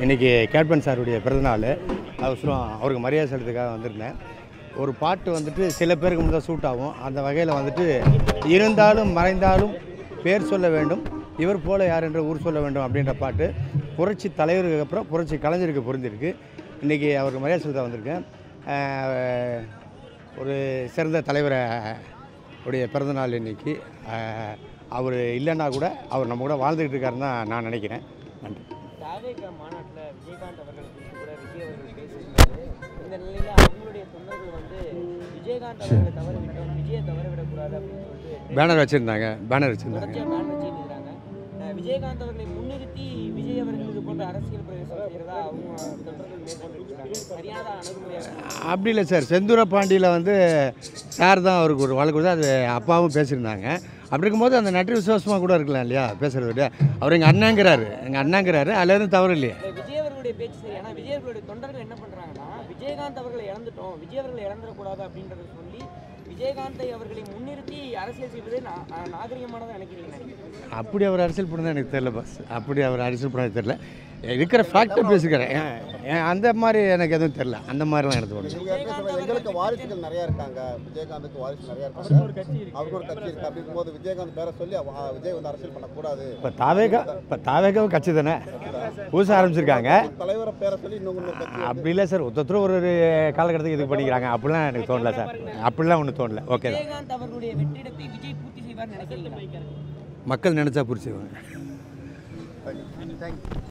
இன்றைக்கி கேப்டன் சாருடைய பிறந்தநாள். அவருக்கு மரியாதை செலுத்துக்காக வந்திருந்தேன். ஒரு பாட்டு வந்துட்டு சில பேருக்கு மட்டும் தான் சூட் ஆகும். அந்த வகையில் வந்துட்டு இருந்தாலும் மறைந்தாலும் பேர் சொல்ல வேண்டும், இவர் போல யார் என்ற ஊர் சொல்ல வேண்டும் அப்படின்ற பாட்டு புரட்சி தலைவருக்கு அப்புறம் புரட்சி கலைஞருக்கு பொருந்திருக்கு. இன்றைக்கி அவருக்கு மரியாதை செலுத்த வந்திருக்கேன். ஒரு சிறந்த தலைவரை உடைய பிறந்தநாள் இன்றைக்கி. அவர் இல்லைன்னா கூட அவர் நம்ம கூட வாழ்ந்துக்கிட்டு இருக்காருன்னு தான் நான் நினைக்கிறேன். நன்றி. மாநாட்டில் விஜயகாந்த் அவர்கள் கூட விஜய் அவர்கள் பேசியிருந்தாரு. இந்த நிலையில் அவங்களுடைய தொண்டர்கள் வந்து விஜயகாந்த் அவர்களை தவறவிட்டோம், விஜயை தவறவிடக்கூடாது அப்படின்னு சொல்லிட்டு பேனர் வச்சுருந்தாங்க. பேனர் வச்சுருந்தாங்க. விஜயகாந்த் அவர்களை முன்னிறுத்தி விஜய் அவர்களுக்கு போன்ற அரசியல் பிரவேசம் செய்கிறதா அவங்க தொண்டர்கள் மேற்கொண்டிருக்கிறாங்க. சரியான அணுகுமுறையாக அப்படி இல்லை சார். செந்தூர பாண்டியில் வந்து சார் தான் அவருக்கு ஒரு வழக்கு கொடுத்து அது அப்பாவும் பேசியிருந்தாங்க. அப்படி இருக்கும்போது அந்த நன்றி விசுவாசமாக கூட இருக்கலாம் இல்லையா பேசுகிறத விட. அவர் எங்கள் அண்ணாங்கிறாரு அதில் எதுவும் தவறு இல்லையா? விஜய் அவர்களுடைய பேச்சு சரி. ஆனால் விஜய் அவர்களுடைய தொண்டர்கள் என்ன பண்ணுறாங்கன்னா, விஜயகாந்த் அவர்களை இழந்துட்டோம், விஜய் அவர்களை இழந்துடக்கூடாது அப்படின்றத சொல்லி விஜயகாந்தை அவர்களை முன்னிறுத்தி அரசியல் செய்வது நாகரிகமானதாக நினைக்கிறீங்க? அப்படி அவர் அரசியல் பண்ணதான் எனக்கு தெரியல பாஸ். அப்படி அவர் அரசியல் பண்ணது தெரியல. இருக்கிற ஃபேக்டை பேசிக்கிறேன். அந்த மாதிரி எனக்கு எதுவும் தெரியல. அந்த மாதிரிலாம் எனக்கு தோணுது. எங்களுக்கு வாரிசுகள் நிறையா இருக்காங்க. விஜயகாந்துக்கு வாரிசு நிறையா இருக்காங்க. அவருக்கு ஒரு கட்சி இருக்குது. அப்படி இருக்கும்போது விஜயகாந்த் பேரை சொல்லி விஜய் வந்து அரசியல் பண்ணக்கூடாது. இப்போ தாவேகாவும் கட்சி தானே புதுசாக ஆரம்பிச்சிருக்காங்க. தலைவரை பேரை சொல்லி இன்னும் அப்படி இல்லை சார். ஒருத்தர் ஒரு காலகட்டத்துக்கு இது பண்ணிக்கிறாங்க. அப்படிலாம் எனக்கு தோணல சார். அப்படிலாம் ஒன்றும் தோணல. ஓகே தான். விஜயகாந்த் அவர்களுடைய வெற்றிடத்தை விஜய் பூர்த்தி செய்வார் நினைக்கிறீங்களா? மக்கள் நினச்சா புரிச்சுவாங்க.